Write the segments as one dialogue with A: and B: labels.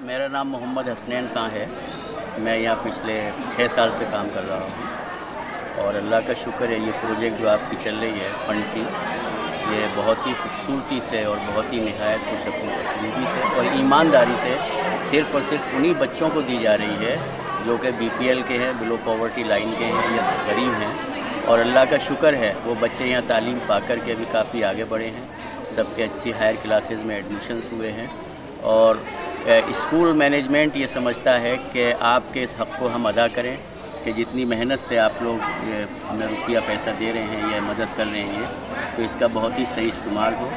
A: میرا نام محمد حسنین خان ہے. میں یہاں پچھلے 6 سال سے کام کر رہا ہوں اور اللہ کا شکر ہے یہ پروجیکٹ جو آپ کی چل رہی ہے فنڈ کی، یہ بہت ہی خوبصورتی سے اور بہت ہی نہایت خوشخو اسلوبی سے اور ایمانداری سے صرف اور صرف انہی بچوں کو دی جا رہی ہے جو کہ BPL کے ہیں، بلو پاورٹی لائن کے ہیں یا غریب ہیں. اور اللہ کا شکر ہے وہ بچے یہاں تعلیم پا کر کے بھی کافی آگے بڑھے ہیں. سب کے اچھی ہائر کلاسز میں ایڈمیشنز ہوئے ہیں اور اسکول مینجمنٹ یہ سمجھتا ہے کہ آپ کے اس حق کو ہم ادا کریں کہ جتنی محنت سے آپ لوگ ہمیں روپیہ پیسہ دے رہے ہیں یا مدد کر رہے ہیں تو اس کا بہت ہی صحیح استعمال ہو.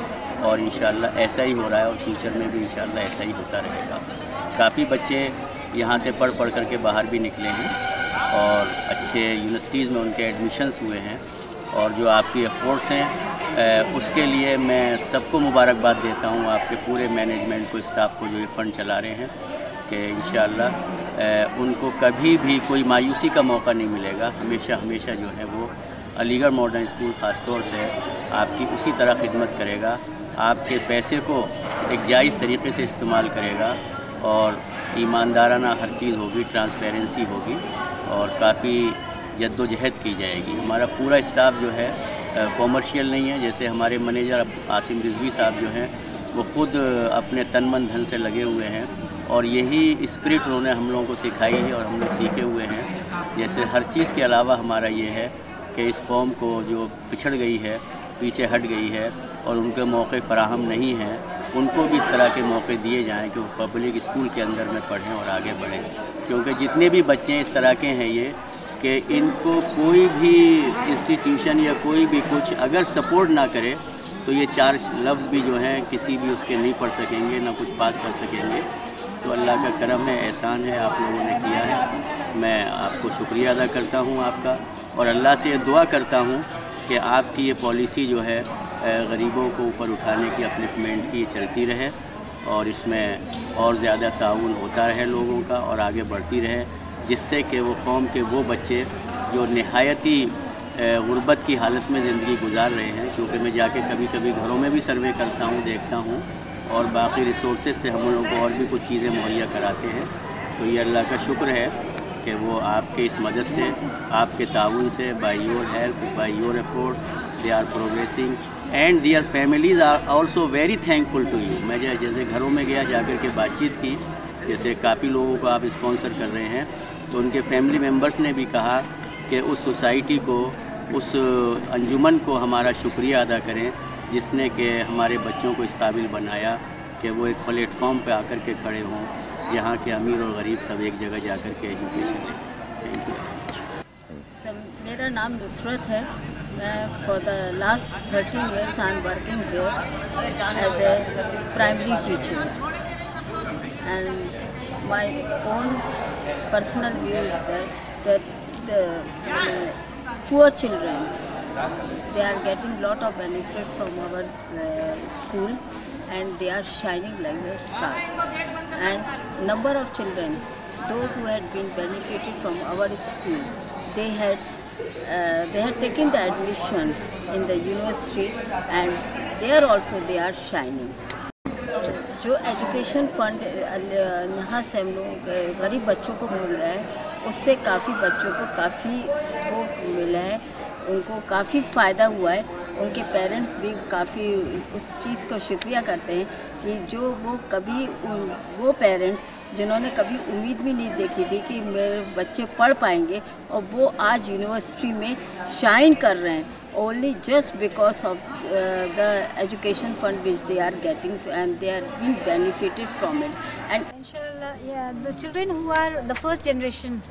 A: اور انشاءاللہ ایسا ہی ہو رہا ہے اور فیوچر میں بھی انشاءاللہ ایسا ہی ہوتا رہے گا. کافی بچے یہاں سے پڑھ کر کے باہر بھی نکلے ہیں اور اچھے یونیورسٹیز میں ان کے ایڈمیشنز ہوئے ہیں. اور جو آپ کی ایفورٹس ہیں اس کے لیے میں سب کو مبارکباد دیتا ہوں، آپ کے پورے مینجمنٹ کو، اسٹاف کو جو یہ فنڈ چلا رہے ہیں، کہ انشاءاللہ ان کو کبھی بھی کوئی مایوسی کا موقع نہیں ملے گا. ہمیشہ جو ہے وہ علی گڑھ ماڈرن اسکول خاص طور سے آپ کی اسی طرح خدمت کرے گا، آپ کے پیسے کو ایک جائز طریقے سے استعمال کرے گا اور ایماندارانہ ہر چیز ہوگی، ٹرانسپیرنسی ہوگی اور کافی جد و جہد کی جائے گی. ہمارا پورا اسٹاف جو ہے کامرشیل نہیں ہے. جیسے ہمارے منیجر عاصم رضوی صاحب جو ہیں وہ خود اپنے تن من دھن سے لگے ہوئے ہیں اور یہی اسپرٹ انہوں نے ہم لوگوں کو سکھائی ہے اور ہم لوگ سیکھے ہوئے ہیں. جیسے ہر چیز کے علاوہ ہمارا یہ ہے کہ اس قوم کو جو پچھڑ گئی ہے، پیچھے ہٹ گئی ہے اور ان کے موقع فراہم نہیں ہیں، ان کو بھی اس طرح کے موقع دیے جائیں کہ وہ پبلک اسکول کے اندر میں پڑھیں اور آگے بڑھیں. کیونکہ جتنے بھی بچے ہیں اس طرح کے ہیں یہ کہ ان کو کوئی بھی انسٹیٹیوشن یا کوئی بھی کچھ اگر سپورٹ نہ کرے تو یہ 4 لفظ بھی جو ہیں کسی بھی اس کے نہیں پڑھ سکیں گے، نہ کچھ پاس کر سکیں گے. تو اللہ کا کرم ہے، احسان ہے، آپ لوگوں نے کیا ہے. میں آپ کو شکریہ ادا کرتا ہوں آپ کا اور اللہ سے یہ دعا کرتا ہوں کہ آپ کی یہ پالیسی جو ہے غریبوں کو اوپر اٹھانے کی، اپلفمنٹ کی، چلتی رہے اور اس میں اور زیادہ تعاون ہوتا رہے لوگوں کا اور آگے بڑھتی رہے، جس سے کہ وہ قوم کے وہ بچے جو نہایتی غربت کی حالت میں زندگی گزار رہے ہیں، کیونکہ میں جا کے کبھی کبھی گھروں میں بھی سروے کرتا ہوں، دیکھتا ہوں اور باقی ریسورسز سے ہم لوگوں کو اور بھی کچھ چیزیں مہیا کراتے ہیں. تو یہ اللہ کا شکر ہے کہ وہ آپ کے اس مدد سے، آپ کے تعاون سے، by your help, by your efforts they are progressing and their families are also very thankful to you. میں جیسے گھروں میں گیا، جا کر کے بات چیت کی، جیسے کافی لوگوں کو آپ اسپانسر کر رہے ہیں تو ان کے فیملی ممبرس نے بھی کہا کہ اس سوسائٹی کو، اس انجمن کو ہمارا شکریہ ادا کریں جس نے کہ ہمارے بچوں کو اس قابل بنایا کہ وہ ایک پلیٹ فارم پہ آ کر کے کھڑے ہوں، یہاں کے امیر اور غریب سب ایک جگہ جا کر کے ایجوکیشن لیں. Thank you.
B: میرا نام نصرت ہے. میں for the last 13 years I am working hair as a primary teacher and my own personal view is that the poor children, they are getting lot of benefit from our school and they are shining like the stars. And number of children, those who had been benefited from our school, they had taken the admission in the university and there also they are shining. جو education fund یہاں سے ہم لوگ غریب بچوں کو مل رہا ہے اس سے کافی بچوں کو کافی وہ ملا ہے، ان کو کافی فائدہ ہوا ہے. ان کے پیرنٹس بھی کافی اس چیز کو شکریہ کرتے ہیں کہ جو وہ پیرنٹس جنہوں نے کبھی امید بھی نہیں دیکھی تھی کہ میرے بچے پڑھ پائیں گے اور وہ آج یونیورسٹی میں شائن کر رہے ہیں only just because of the education fund which they are getting and they are being benefited from it. And
C: inshallah, yeah, the children who are the first generation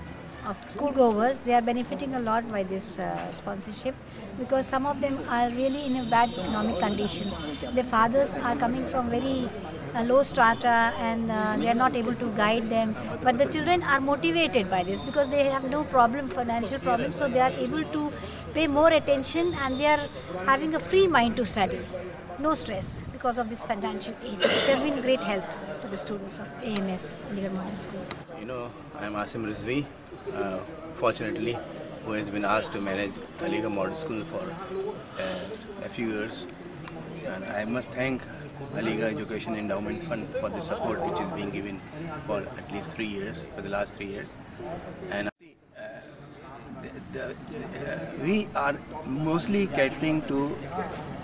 C: of school goers, they are benefiting a lot by this sponsorship because some of them are really in a bad economic condition. Their fathers are coming from very low strata and they are not able to guide them, but the children are motivated by this because they have no financial problem, so they are able to pay more attention and they are having a free mind to study, no stress because of this financial aid. It has been great help to the students of AMS, Ali Garh Modern School.
D: You know, I am Asim Rizvi, fortunately, who has been asked to manage Ali Garh Modern School for a few years. And I must thank Aligarh Education Endowment Fund for the support which is being given for at least 3 years, for the last 3 years. And we are mostly catering to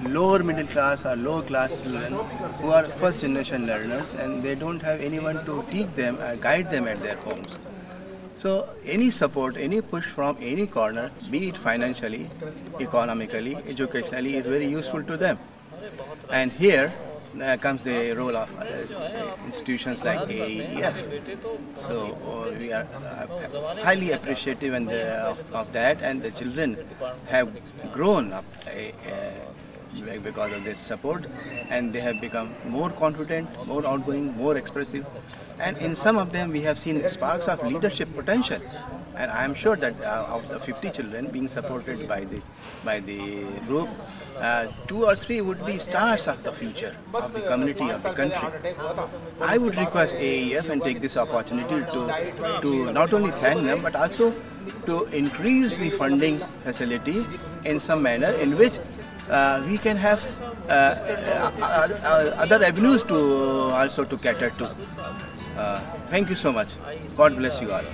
D: lower middle class or lower class children who are first generation learners, and they don't have anyone to teach them or guide them at their homes. So any support, any push from any corner, be it financially, economically, educationally, is very useful to them. And here comes the role of institutions like AEF. So we are highly appreciative of that, and the children have grown up because of this support, and they have become more confident, more outgoing, more expressive, and in some of them we have seen sparks of leadership potential. And I am sure that of the 50 children being supported by the group, 2 or 3 would be stars of the future of the community, of the country. I would request AEF and take this opportunity to not only thank them, but also to increase the funding facility in some manner in which we can have other avenues to also to cater to. Thank you so much. God bless you all.